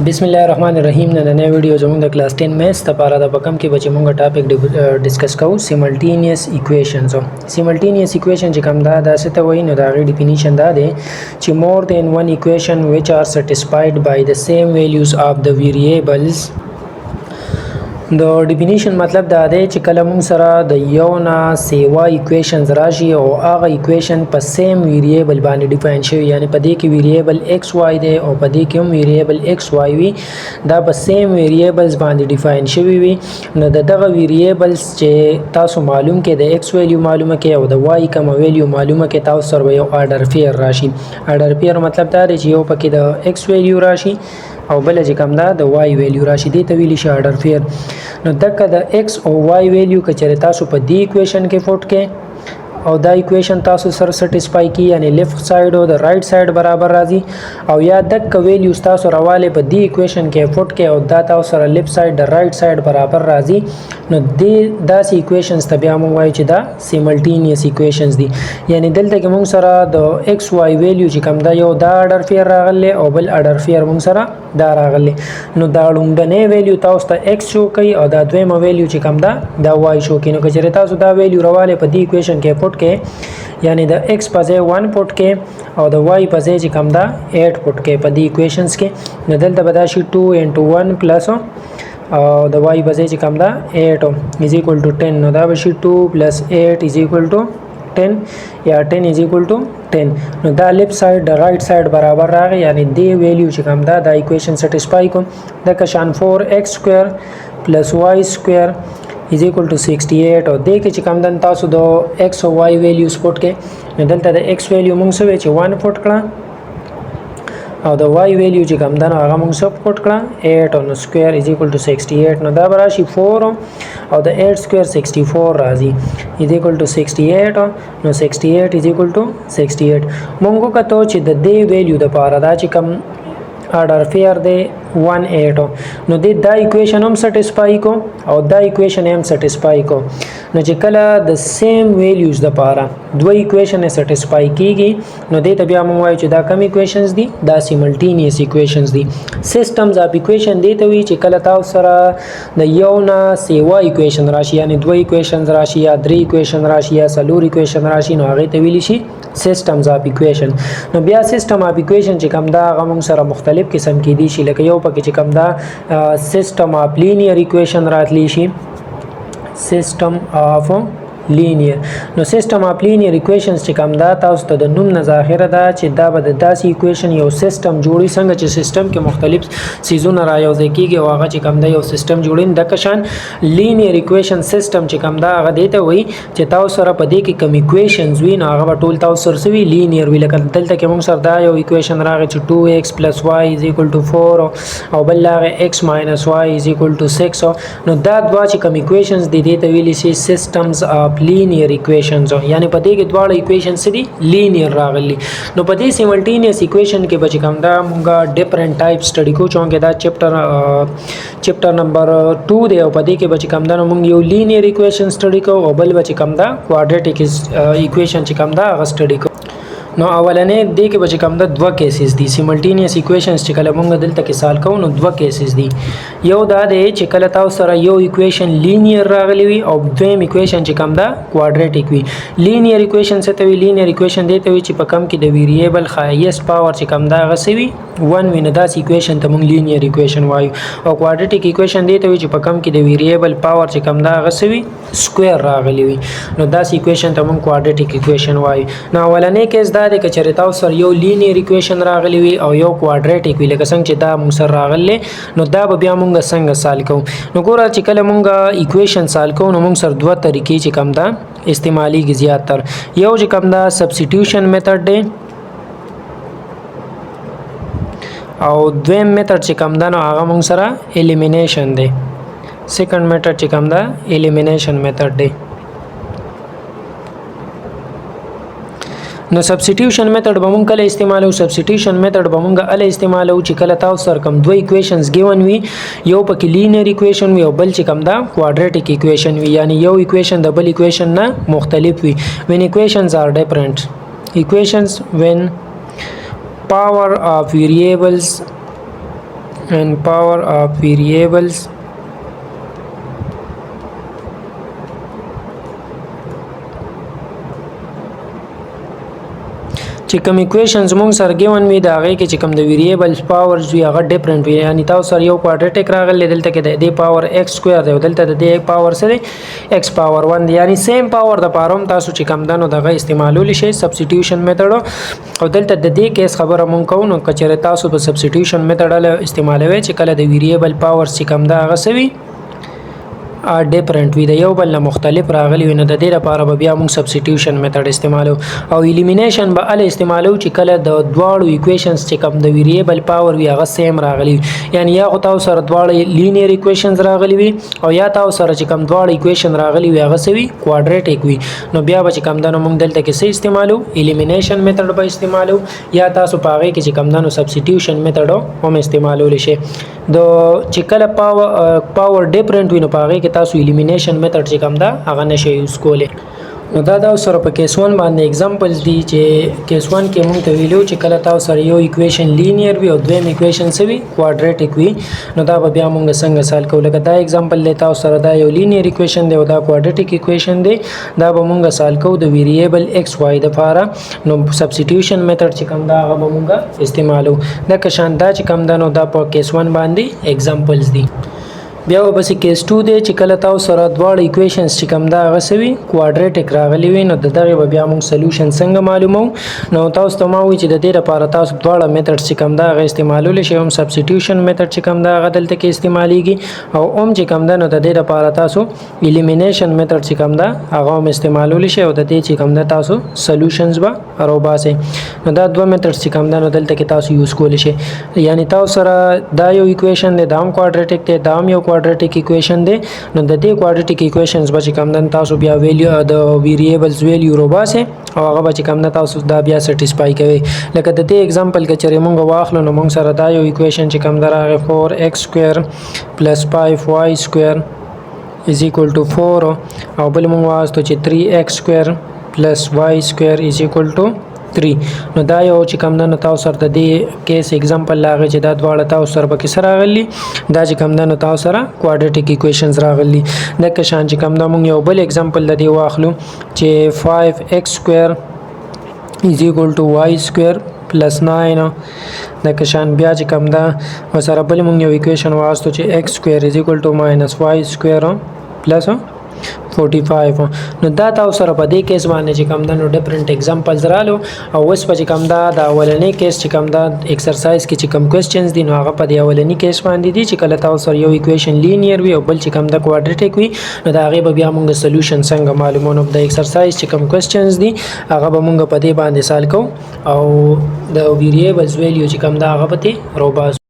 बिस्मिल्लाहिर्रहमानिर्रहीम नन्हे वीडियो जो द क्लास 10 मैथ्स तपारा द पकम के बचे मुंगा टॉपिक डिस्कस कऊ सिमल्टेनियस इक्वेशंस सिमल्टेनियस इक्वेशन जे कम दा से त वही न दा डेफिनेशन दा दे ची more than one equation which are satisfied by the same values of the variables the definition मतलब दा दे چې کله موږ سره د یو نه سیوا ایکویشنز راشي او هغه ایکویشن په سیم ویریبل باندې ډیفاین شوی یعنی په دې کې ویریبل ایکس وای دی او په دې کې هم ویریبل ایکس وای وي دا په سیم ویریبلز باندې ډیفاین شوی وي نو دغه ویریبلز چې تاسو معلوم کې د ایکس ویلیو معلومه کې او د وای کوم ویلیو معلومه کې تاسو سره یو آرډر فیر راشي آرډر فیر مطلب دا دی چې یو پکې د ایکس ویلیو راشي او بل چې کوم دا د وای ویلیو راشي دی ته ویل شي آرډر فیر نو دغه د ایکس او وای ویلیو کچره تاسو په دې ایکویشن کې فوټ کې او دا ایکویشن تاسو سره سټیسفای کی یعنی لیفت ساید او د رائټ ساید برابر راځي او یا دغه ویلیو تاسو راواله په دې ایکویشن کې فوټ کې او دا تاسو سره لیفت ساید د رائټ ساید برابر راځي نو داسې ایکویشنز ته بیا موږ وایو چې دا سیملټینیس ایکویشنز دي یعنی دلته کې موږ سره د ایکس وای ویلیو چې کوم دا یو دا آرډر فیر راغلی او بل آرډر فیر موږ سره دا راغلی نو دا لومبنه ویلیو تاسو ته ایکس شو کوي او دا دویمه ویلیو چې کوم دا وای شو کوي نو که چېرې تاسو دا ویلیو راواله په دې ایکویشن کې پټ کې یعنی د ایکس په ځای 1 پټ کې او د وای په ځای چې کوم دا 8 پټ کې په دې ایکویشنز کې نو دلته به دا شي 2 × 1 پلس او د وای په ځای چې کوم دا 8 از ایکوال ټو 10 نو دا به شي 2 + 8 از ایکوال ټو 10 یا 10 از ایکوال ټو 10 نو دا لیفت ساید د رائټ ساید برابر راغی یعنی دی ویلیو چې کوم دا د ایکویشن سټیسفای کوم د کشان 4x² + y² is equal to 68 او دې کې چې کوم دن تاسو د x او y ویلیو سپورټ کې نو دلته د x ویلیو موږ سوي چې 1 پټ کړه او د y ویلیو چې کوم دن هغه موږ سب پټ کړه 8 او سکوير is equal to 68 نو دا براشي 4 او د 8² 64 راځي is equal to 68 نو 68 is equal to 68 موږ کته چې د دې ویلیو د پاره دا چې کوم آرډر فیر دی 18 نو دا ایکویشن هم سټیسفای کو او دا ایکویشن هم سټیسفای کو نو چې کله د سیم ویلیوز د پاره دوه ایکویشن سټیسفای کیږي نو دې ته بیا موږ وایو چې دا کوم ایکویشنز دي دا سیملټینیس ایکویشنز دي سیستمز اف ایکویشن دی ته وی چې کله تاسو سره د یو نه سیوا ایکویشن راشي یعنی دوه ایکویشنز راشي یا درې ایکویشن راشي یا څلور ایکویشن راشي نو هغه ته ویل شي سیستمز اف ایکویشن نو بیا سیستم اف ایکویشن چې کوم دا هغه موږ سره مختلف قسم کې دي شي لکه یو پکې چې کوم دا سیستم اف لینیر ایکویشن راتلی شي سیستم اف لینیر نو سیستم اف لینیر ایکویشنز چې کوم دا تاسو ته د نوم نه ظاهره ده چې دا به د داسې ایکویشن یو سیستم جوړي څنګه چې سیستم کې مختلف سیزونه رايوځي کیږي او هغه چې کوم دا یو سیستم جوړین د کشان لینیر ایکویشن سیستم چې کوم دا هغه دیته وي چې تاسو سره په دې کې کوم ایکویشنز وي نو هغه ټول تاسو سره سوي لینیر وی لکه دلته کې موږ سره دا یو ایکویشن راغی چې 2x + y = 4 او بل راغی x - y = 6 نو دا دوا چې کوم ایکویشنز دي ته ویل شي سیستمز اف لینیر ایکویشنز یعنی په دې کې دواړه ایکویشنز دي لینیر راغلي نو په دې سیملټینیس ایکویشن کې بچ کوم دا مونږه ډیفرنٹ ټایپ سټډي کو چونګه دا چپټر نمبر 2 دی او په دې کې بچ کوم دا مونږ یو لینیر ایکویشن سټډي کو او بل بچ کوم دا کوادریټک ایکویشن چې کوم دا هغه سټډي کو نو اولنې دې کې بچ کوم د دوه کیسز دي سیملټینیس ایکویشنز چې کله موږ دلته کې سال کوو نو دوه کیسز دي یو دا دی چې کله تاسو سره یو ایکویشن لینیر راغلی وي او دویم ایکویشن چې کوم دا کوادریټک وي لینیر ایکویشن څه ته وي لینیر ایکویشن دی ته وي چې په کم کې د ویریبل هایست پاور چې کوم دا غسوي 1 وي نو دا ایکویشن ته موږ لینیر ایکویشن وایو او کوادریټک ایکویشن دی ته وي چې په کم کې د ویریبل پاور چې کوم دا غسوي سکوير راغلی وي نو دا ایکویشن ته موږ کوادریټک ایکویشن وایو نو اولنې کیس دا د کچره تاسو سره یو لینیر ایکویشن راغلی وي او یو کوادریټک وی لکه څنګه چې دا موږ سره راغلی نو دا به بیا موږ څنګه سال کوو نو ګوره چې کله موږ ایکویشن سال کوو نو موږ سره دوه طریقې چې کوم دا استعمالي زیات تر یو چې کوم دا سبسټیټیوشن میتھډ دی او دویم میتھډ چې کوم دا نو هغه موږ سره الیمینیشن دی سیکنډ میتھډ چې کوم دا الیمینیشن میتھډ دی نو سبسټیټیوشن میتھډ به مونږ کله استعمالو سبسټیټیوشن میتھډ به مونږ ال استعمالو چې کله تاسو سره کوم دوه ایکویشنز ګیون وي یو پکې لینیر ایکویشن وي او بل چې کوم دا کوادریټک ایکویشن وي یعنی یو ایکویشن د بل ایکویشن نه مختلف وي when equations are different equations when power of variables and power of variables چې کوم ایکویشنز مونږ سره ګیون وي دا هغه کې چې کوم د ویریبلز پاورز وي هغه ډیفرنٹ وي یعنی تاسو سره یو کوادریټک راغلی دلته کې د پاور x سکوير دی دلته د پاور سره x پاور 1 دی یعنی سیم پاور د پاروم تاسو چې کوم دنو دغه استعمالول شي سبسټیټیوشن میتھډ او دلته د دې کیس خبره مونږ کوو نو کچره تاسو په سبسټیټیوشن میتھډ استعمالوي چې کله د ویریبل پاور چې کوم دا هغه سوي ډیفرنٹ وي د یو بل مختلف راغلی وي نو د دې لپاره به بیا موږ سبسټیټیوشن میتھډ استعمالو او الیمینیشن به ال استعمالو چې کله د دواړو ایکویشنز چې کوم د ویریبل پاور وي هغه سیم راغلی یعنی یا خو تاسو سره دواړه لینیر ایکویشنز راغلی وي او یا تاسو سره چې کوم دواړه ایکویشن راغلی وي هغه سوي کوادریټک وي نو بیا به چې کوم دنو موږ دلته کې څه استعمالو الیمینیشن میتھډ به استعمالو یا تاسو په هغه کې چې کوم دنو سبسټیټیوشن میتھډ هم استعمالول شي د چې کله پاور ډیفرنٹ وي نو په هغه کې تاسو الیمینیشن میتھډ چې کوم دا هغه نشي یوز کولی نو دا سره په کیس 1 باندې اگزامپلز دي چې کیس 1 کې موږ ته ویلو چې کله تاسو سره یو ایکویشن لینیر وي او دویم ایکویشن سوي کوادریټک وي نو دا به بیا موږ څنګه سال کوو لکه دا اگزامپل دی تاسو سره دا یو لینیر ایکویشن دی او دا کوادریټک ایکویشن دی دا به موږ سال کوو د ویریبل x y د لپاره نو سبسټیټیوشن میتھډ چې کوم دا هغه به موږ استعمالو دا که شان دا چې کوم دا نو دا په کیس 1 باندې اگزامپلز دي بیا بس کیس 2 دی چې کله تاسو سره دواړه ایکویشنز چې کوم دا هغه سوي کوادریټک راغلی وي نو دغه بیا موږ سولوشن څنګه معلومو نو تاسو ته ما وی چې د دې لپاره تاسو دواړه میتھډ چې کوم دا هغه استعمالول شي هم سبسټیټیوشن میتھډ چې کوم دا هغه دلته کې استعمالیږي او هم چې کوم دا نو د دې لپاره تاسو الیمینیشن میتھډ چې کوم دا هغه هم استعمالول شي او د دې چې کوم دا تاسو سولوشنز به راوباسي نو دا دوه میتھډ چې کوم دا نو دلته کې تاسو یوز کول شي یعنی تاسو سره دا یو ایکویشن دی دا هم کوادریټک دی دا هم یو quadratic equation دی نو د دې quadratic equations به کوم دن تاسو بیا ویلیو د ویریبلز ویلیو روباسه او هغه به کوم نه تاسو دا بیا سټیسفای کوي لکه د دې एग्जांपल کې چې موږ واخلو نو موږ سره دا یو equation چې کوم دراغه 4x square plus 5y square is equal to 4 او بل موږ واسطو چې 3x square plus y square is equal to 3 نو دا یو چې کوم نه تاسو سره د دې کیس एग्जांपल لاغه چې دا دواړه تاسو سره به کې سره راغلي دا چې کوم نه تاسو سره کوادریټک ایکویشنز راغلي د کشان چې کوم نه موږ یو بل एग्जांपल د دې واخلو چې 5x square is equal to y square plus 9 د کشان بیا چې کوم دا وسره بل موږ یو ایکویشن واسطو چې x square is equal to minus y square plus 45 نو دا تاسو سره په دې کیس باندې چې کوم دا نو ډیفرنٹ एग्जांपल्स رالو او اوس په کوم دا د اولنې کیس چې کوم دا ایکسرسایز کې چې کوم کوېسچنز دي نو هغه په دې اولنې کیس باندې دي چې کله تاسو سره یو ایکویشن لینیر وي او بل چې کوم دا کوادریټک وي نو دا هغه بیا موږ سولوشن څنګه معلومونو د ایکسرسایز چې کوم کوېسچنز دي هغه به موږ په دې باندې سال کوو او د ویریبلز ویلیو چې کوم دا هغه به روباس